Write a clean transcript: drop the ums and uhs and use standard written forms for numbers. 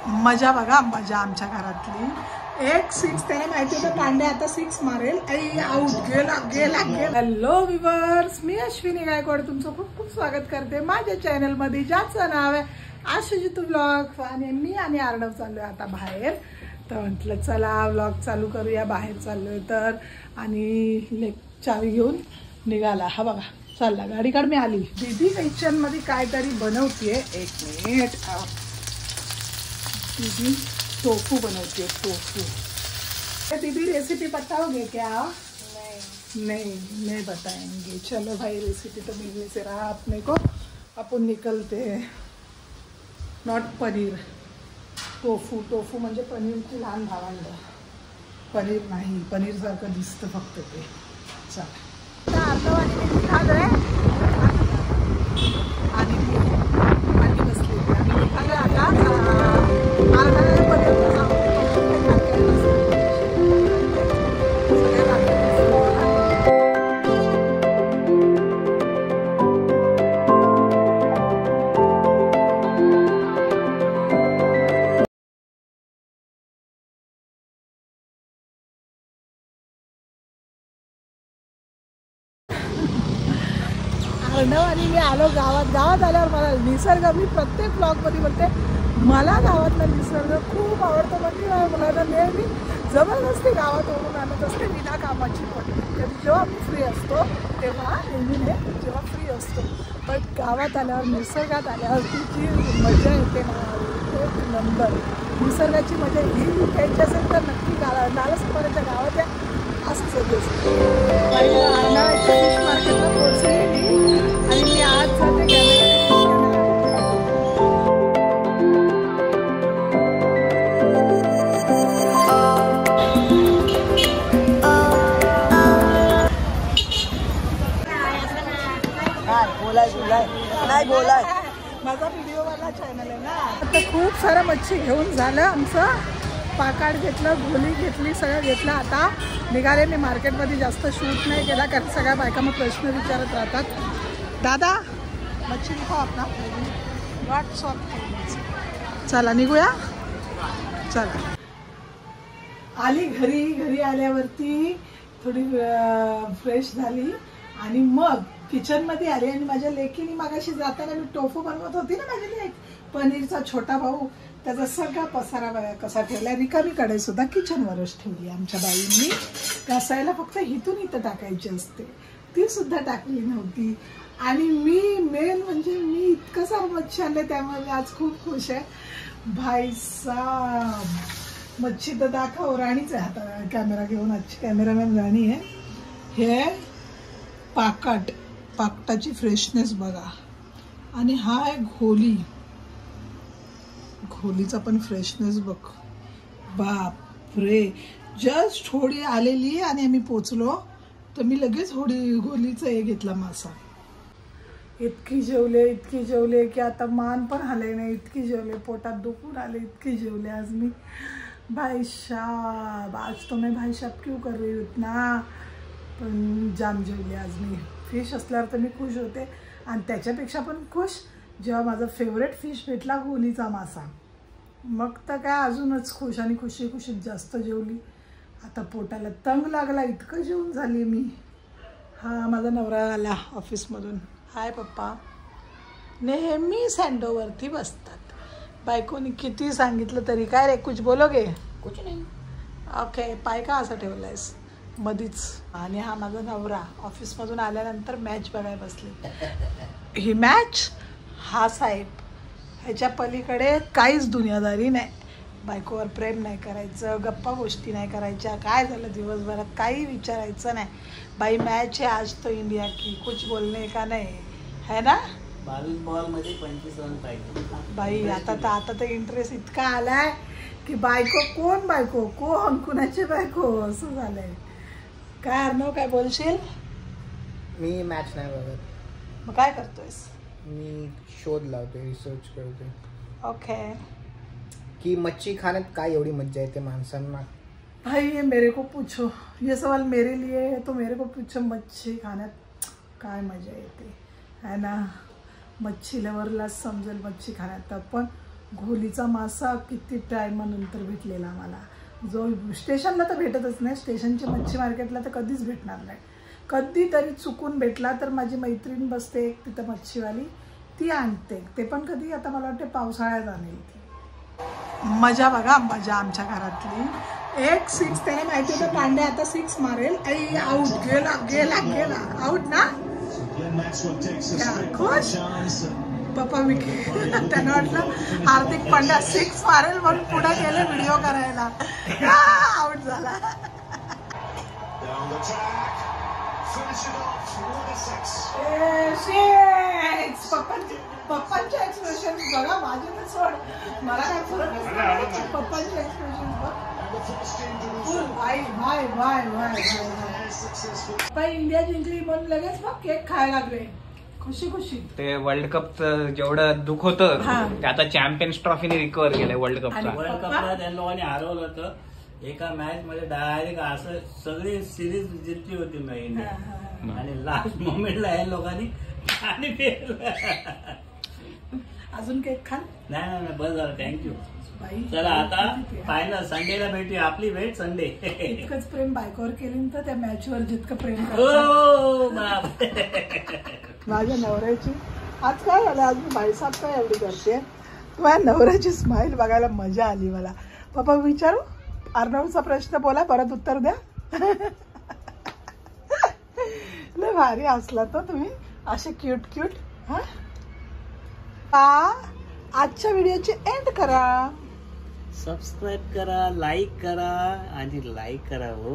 मजा बघा, मजा आमच्या घरातली. एक 6 त्याला माहिती होतं पांडे आता 6 मारेल. आउट, गेला गेला गेला. हॅलो व्ह्यूअर्स, मी अश्विनी गायकवाड तुमचं खूप खूप स्वागत करते माझ्या चॅनलमध्ये, ज्याचं नाव आहे आशुजितू ब्लॉग. आणि मी आणि आर्णव चाललोय आता बाहेर. तर म्हटलं चला व्लॉग चालू करूया. बाहेर चाललोय तर, आणि चावी घेऊन निघाला. हा बघा चालला, गाडीकडे मी आली. दीदी किचन मध्ये काहीतरी बनवतीये. एक मिनिट. दीदी टोफू बनवती है, टोफू. दीदी रेसिपी बताओगे क्या? नहीं नहीं बताएंगे. चलो भाई, रेसिपी तो मिलने से रहा अपने को. अपन निकलते हैं. Not paneer, tofu. टोफू म्हणजे पनीरची लहान भावंड. पनीर नाही, पनीर सारखं दिसतं फक्त ते. चला आणि बसले आणि मी आलो गावात. गावात आल्यावर मला निसर्ग, मी प्रत्येक ब्लॉगमध्ये बोलते मला गावातला निसर्ग खूप आवडतो. म्हणजे मला नेहमी जबरदस्ती गावात ओढून आणत असते विना कामाची. पण जेव्हा मी फ्री असतो तेव्हा नेहमीने जेव्हा फ्री असतो, पण गावात आल्यावर, निसर्गात आल्यावर ती जी मजा येते ना, एक नंबर. निसर्गाची मजा ही घ्यायची असेल तर नक्की नालासोपाऱ्याच्या गावात या. असं सजेस्ट फिश मार्केटला पोहोचली मी. आणि मी आज जाते नाही बोलाय. माझा व्हिडिओवाला चॅनल आहे ना. आता खूप सारं मच्छी घेऊन झालं आमचं. पाकाड घेतलं, घोली घेतली, सगळं घेतलं. आता निघाले. मी मार्केटमध्ये जास्त शूट नाही केला कारण सगळ्या बायका मग प्रश्न विचारत राहतात. दादा मच्छी दिखाओ आपला. चला निघूया. चला आली घरी. घरी आल्यावरती थोडी फ्रेश झाली आणि मग किचनमध्ये आले. आणि माझ्या लेकीने मागाशी जाताना मी टोफू बनवत होती ना, माझी लेक, पनीरचा छोटा भाऊ, त्याचा सगळा पसारा बघा कसा ठेवला. रिकामी कढई सुद्धा किचनवरच ठेवली आमच्या बाईंनी. घासायला फक्त इथून इथं टाकायची असते, ती सुद्धा टाकली नव्हती. आणि मी मेन म्हणजे मी इतकं सारं मच्छी आणले, त्यामुळे मी आज खूप खुश आहे. भाई साहब, मच्छी तर दाखव. राणीच आहे हाता कॅमेरा घेऊन. आजची कॅमेरामॅन राणी आहे. हे पाकटाची फ्रेशनेस बघा. आणि हा आहे घोली. घोलीचा पण फ्रेशनेस बघ. बापरे, जस्ट होडी आलेली आणि आम्ही पोचलो तर मी लगेच घोलीचं हे घेतला मासा. इतकी जेवले की आता मान पण हले नाही. इतकी जेवले, पोटात दुखून आले, इतकी जेवले आज मी. भाई साहब, आज तो मैं भाई साहब क्यों कर रही हूँ इतना. पण जाम जेवले आज मी. फिश असल्यावर तर मी खुश होते. आणि त्याच्यापेक्षा पण खुश जेव्हा माझा फेवरेट फिश भेटला, घोलीचा मासा. मग तर काय अजूनच खुश. आणि खुशीत जास्त जेवली. आता पोटाला तंग लागला, इतकं जेवून झाली मी. हा माझा नवरा आला ऑफिसमधून. हाय पप्पा. नेहमी सँडोवरती बसतात. बायकोनी किती सांगितलं तरी. काय रे, कुछ बोलोगे? कुछ नाही. ओके. पाय का असं ठेवलायस मधीच. आणि हा माझा नवरा ऑफिसमधून आल्यानंतर मॅच बघायला बसले. ही मॅच, हा साहेब, ह्याच्या पलीकडे काहीच दुनियादारी नाही. बायकोवर प्रेम नाही करायचं, गप्पा गोष्टी नाही करायच्या, काय झालं दिवसभरात काही विचारायचं नाही. बाई मॅच आहे आज तो इंडिया की, कुछ बोलणे का नाही, है ना. 22 बॉलमध्ये 25 रन पाहिजे बाई. आता तर इंटरेस्ट इतका आलाय की बायको कोण कुणाची बायको असं झालंय. काय अर्णव, काय बोलशील? मी मॅच नाही बघत. मग काय करतोयस? मी शोध लावतोय, रिसर्च करतोय. ओके. की मच्छी खाण्यात काय एवढी मज्जा येते माणसांना? भाई ये मेरे को पूछो, ये सवाल मेरे लिए है तो मेरे को पूछो. मच्छी खाण्यात काय मजा येते है ना. मच्छी लवरलाच समजेल मच्छी खाण्यात. पण घोलीचा मासा किती टायमानंतर भेटलेला मला, जो स्टेशनला तर भेटतच नाही, स्टेशनची मच्छी मार्केटला तर कधीच भेटणार नाही. कधीतरी चुकून भेटला तर माझी मैत्रीण बसते एक तिथं मच्छीवाली, ती आणते. ते पण कधी आता मला वाटते पावसाळ्यात आणेल ती. मजा बघा, मजा आमच्या घरातली. एक 6 त्याला माहिती होतं पांड्या आता 6 मारेल. आई आउट, गेला गेला गेला आउट ना. खुश पप्पा विके त्यांना वाटलं हार्दिक पांड्या 6 मारेल म्हणून पुढे गेले व्हिडिओ करायला. आउट झाला. पप्पांचे एक्सप्रेशन बघा, माझे तर सोड, मला काय फरक नाही. पप्पांचे एक्सप्रेशन बघ. पप्पा इंडिया जिंकली म्हणून लगेच मग केक खायला लागले, खुशी खुशी. ते वर्ल्ड कपचं जेवढं दुःख होतं ते आता चॅम्पियन्स ट्रॉफीने रिकव्हर केलंय. वर्ल्ड कपचा कपला त्या लोकांनी हरवलं होतं एका मॅच मध्ये, डायरेक्ट असं सगळी सिरीज जिंकली होती मॅच इंडिया, आणि लास्ट मोमेंटला या लोकांनी पाणी पिलं. अजून केक खाल? नाही बस झालं, थँक्यू. चला आता फायनल संडेला भेटूया, आपली भेट संडे. इतकंच प्रेम बायकोवर केली तर त्या मॅचवर जितकं प्रेम हो बाप. माझ्या नवऱ्याची आज काय झालं, आज मी बाईसाहेब काय एवढी करते, माझ्या नवऱ्याची स्माईल बघायला मजा आली मला. पप्पा विचारू, अर्णवचा प्रश्न बोला, परत उत्तर द्या. लय भारी असला तर तुम्ही असे क्यूट क्यूट. आजच्या व्हिडिओची एंड करा, सबस्क्राईब करा, लाईक करा आणि लाईक करा हो.